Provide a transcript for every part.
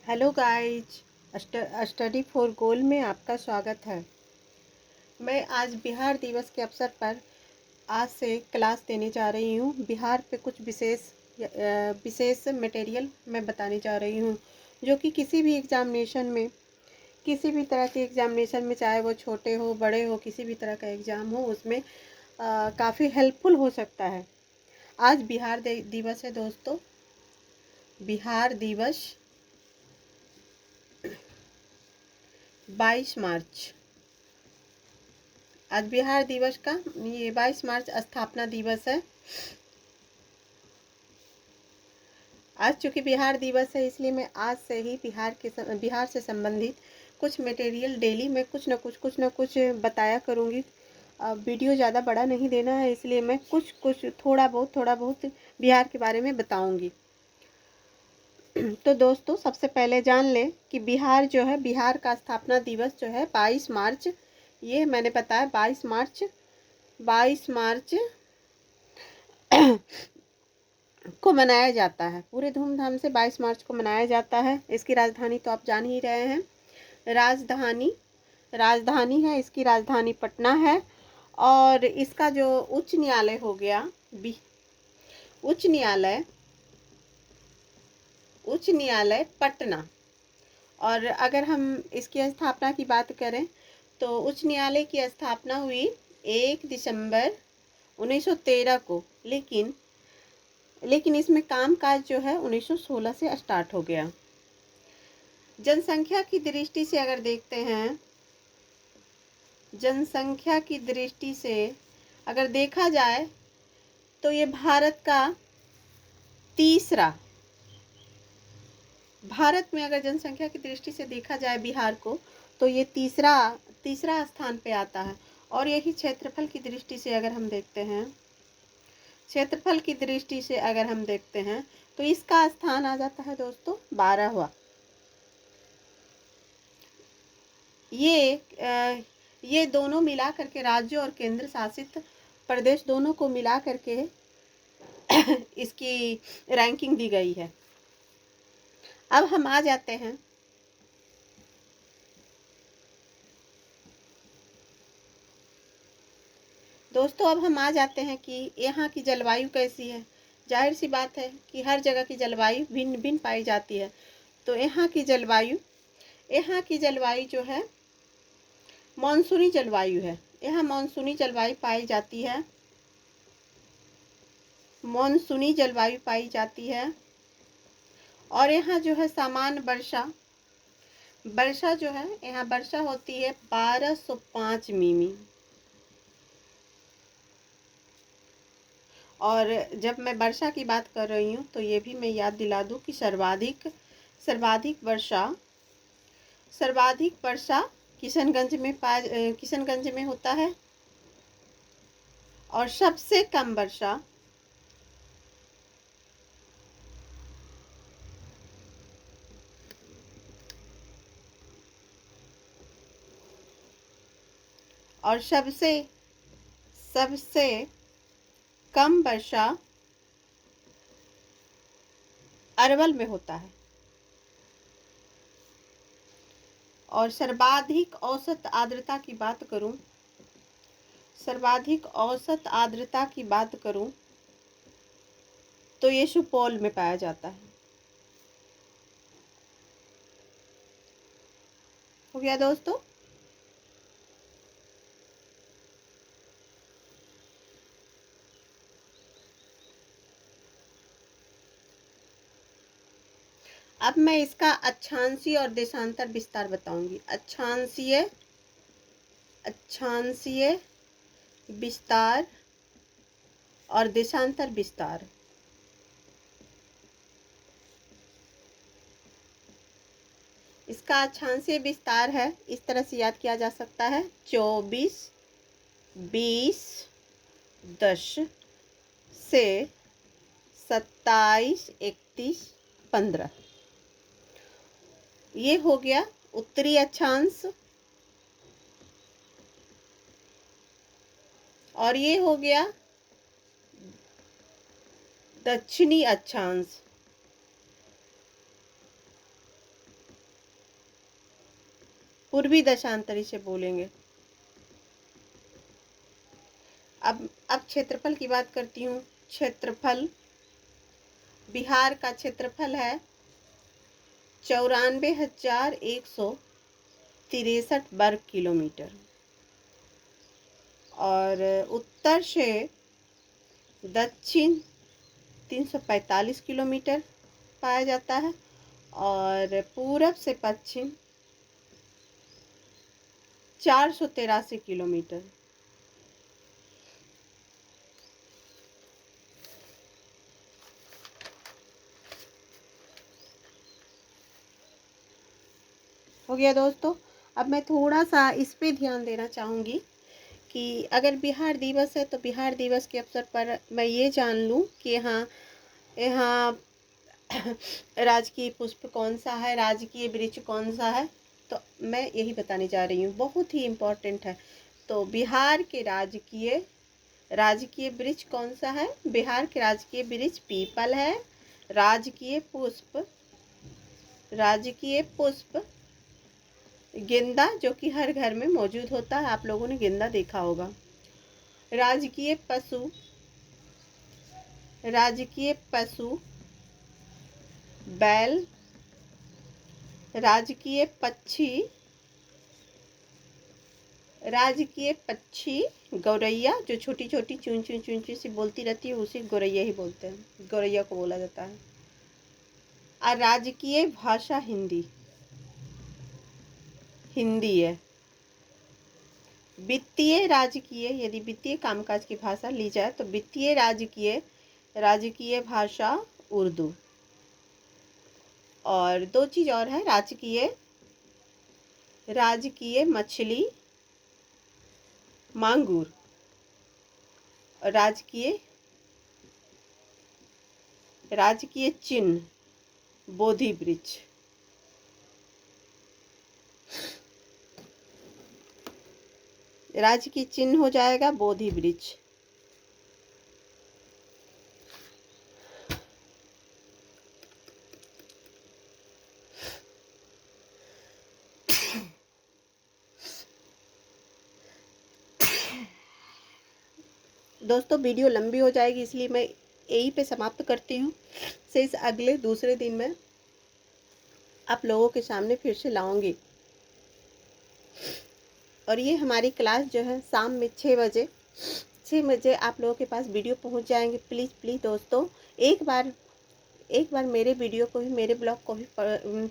Hello guys, study for गोल में आपका स्वागत है। मैं आज बिहार दिवस के अवसर पर आज से क्लास देने जा रही हूँ। बिहार पे कुछ विशेष मटेरियल मैं बताने जा रही हूँ, जो कि किसी भी एग्ज़ामिनेशन में, किसी भी तरह के एग्ज़ामिनेशन में, चाहे वो छोटे हो बड़े हो, किसी भी तरह का एग्ज़ाम हो, उसमें काफ़ी हेल्पफुल हो सकता है। आज बिहार दिवस है दोस्तों। बिहार दिवस 22 मार्च। आज बिहार दिवस का ये 22 मार्च स्थापना दिवस है। आज चूँकि बिहार दिवस है, इसलिए मैं आज से ही बिहार से संबंधित कुछ मटेरियल डेली मैं कुछ न कुछ बताया करूँगी। वीडियो ज़्यादा बड़ा नहीं देना है, इसलिए मैं कुछ थोड़ा बहुत बिहार के बारे में बताऊँगी। तो दोस्तों, सबसे पहले जान लें कि बिहार का स्थापना दिवस जो है 22 मार्च, ये मैंने बताया 22 मार्च को मनाया जाता है। पूरे धूमधाम से 22 मार्च को मनाया जाता है। इसकी राजधानी तो आप जान ही रहे हैं। राजधानी है, इसकी राजधानी पटना है। और इसका जो उच्च न्यायालय हो गया, उच्च न्यायालय पटना। और अगर हम इसकी स्थापना की बात करें तो उच्च न्यायालय की स्थापना हुई 1 दिसंबर 1913 को, लेकिन इसमें कामकाज जो है 1916 से स्टार्ट हो गया। जनसंख्या की दृष्टि से अगर देखते हैं, जनसंख्या की दृष्टि से अगर देखा जाए तो ये भारत में अगर जनसंख्या की दृष्टि से देखा जाए बिहार को, तो ये तीसरा स्थान पे आता है। और यही क्षेत्रफल की दृष्टि से अगर हम देखते हैं तो इसका स्थान आ जाता है दोस्तों 12वां। ये दोनों मिला करके, राज्य और केंद्र शासित प्रदेश दोनों को मिला करके इसकी रैंकिंग दी गई है। अब हम आ जाते हैं दोस्तों, कि यहाँ की जलवायु कैसी है। जाहिर सी बात है कि हर जगह की जलवायु भिन्न भिन्न पाई जाती है। तो यहाँ की जलवायु जो है मानसूनी जलवायु है। यहाँ मानसूनी जलवायु पाई जाती है। और यहाँ जो है सामान्य वर्षा जो है, यहाँ वर्षा होती है 1205 मिमी। और जब मैं वर्षा की बात कर रही हूँ तो ये भी मैं याद दिला दूँ कि सर्वाधिक वर्षा किशनगंज में होता है। और सबसे कम वर्षा सबसे कम वर्षा अरवल में होता है। और सर्वाधिक औसत आर्द्रता की बात करूं तो ये सुपौल में पाया जाता है। हो गया दोस्तों। अब मैं इसका अक्षांशीय और देशांतर विस्तार बताऊंगी। अक्षांशीय विस्तार और देशांतर विस्तार। इसका अक्षांशीय विस्तार है, इस तरह से याद किया जा सकता है, 24, 20, 10 से 27, 31, 15। ये हो गया उत्तरी अक्षांश। और ये हो गया दक्षिणी अक्षांश। पूर्वी देशांतरी से बोलेंगे। अब क्षेत्रफल की बात करती हूँ। क्षेत्रफल, बिहार का क्षेत्रफल है 94,163 वर्ग किलोमीटर और उत्तर से दक्षिण 345 किलोमीटर पाया जाता है और पूरब से पश्चिम 483 किलोमीटर। हो गया दोस्तों। अब मैं थोड़ा सा इस पे ध्यान देना चाहूँगी कि अगर बिहार दिवस है तो बिहार दिवस के अवसर पर मैं ये जान लूँ कि यहाँ राजकीय पुष्प कौन सा है, राजकीय वृक्ष कौन सा है। तो मैं यही बताने जा रही हूँ, बहुत ही इम्पोर्टेंट है। तो बिहार के राजकीय वृक्ष कौन सा है? बिहार के राजकीय वृक्ष पीपल है। राजकीय पुष्प गेंदा, जो कि हर घर में मौजूद होता है, आप लोगों ने गेंदा देखा होगा। राजकीय पशु बैल। राजकीय पक्षी गौरैया, जो छोटी छोटी चूं चूं चूं चूं सी बोलती रहती है, उसे गौरैया ही बोलते हैं, गौरैया को बोला जाता है। और राजकीय भाषा हिंदी है। वित्तीय राजकीय, यदि वित्तीय कामकाज की भाषा ली जाए तो वित्तीय राजकीय भाषा उर्दू। और दो चीज और है, राजकीय मछली मांगूर, राजकीय चिन्ह बोधि वृक्ष। राजकीय चिन्ह हो जाएगा बोधि वृक्ष। दोस्तों वीडियो लंबी हो जाएगी, इसलिए मैं यहीं पे समाप्त करती हूँ। से इस अगले दूसरे दिन में आप लोगों के सामने फिर से लाऊंगी। और ये हमारी क्लास जो है शाम में 6 बजे आप लोगों के पास वीडियो पहुंच जाएंगे। प्लीज़ प्लीज़ दोस्तों, एक बार मेरे वीडियो को भी, मेरे ब्लॉग को भी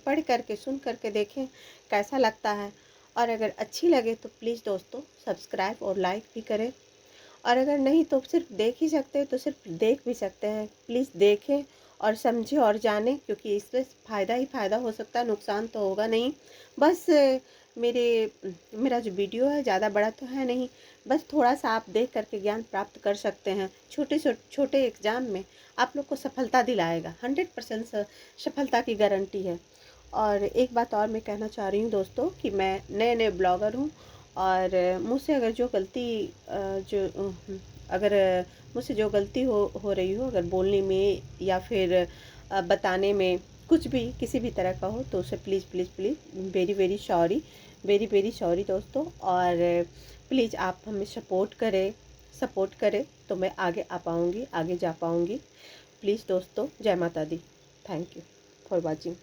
पढ़ करके, सुन करके देखें कैसा लगता है। और अगर अच्छी लगे तो प्लीज़ दोस्तों सब्सक्राइब और लाइक भी करें। और अगर नहीं तो सिर्फ देख ही सकते हैं तो सिर्फ देख भी सकते हैं। प्लीज़ देखें और समझें और जानें, क्योंकि इससे फ़ायदा ही फ़ायदा हो सकता है, नुकसान तो होगा नहीं। बस मेरा जो वीडियो है ज़्यादा बड़ा तो है नहीं, बस थोड़ा सा आप देख करके ज्ञान प्राप्त कर सकते हैं। छोटे एग्ज़ाम में आप लोग को सफलता दिलाएगा, 100% सफलता की गारंटी है। और एक बात और मैं कहना चाह रही हूँ दोस्तों कि मैं नए ब्लॉगर हूँ और मुझसे अगर जो गलती हो रही हो, अगर बोलने में या फिर बताने में कुछ भी किसी भी तरह का हो, तो उसे प्लीज़ वेरी वेरी सॉरी दोस्तों। और प्लीज़ आप हमें सपोर्ट करें तो मैं आगे आ पाऊँगी, आगे जा पाऊँगी। प्लीज़ दोस्तों, जय माता दी। Thank you for watching.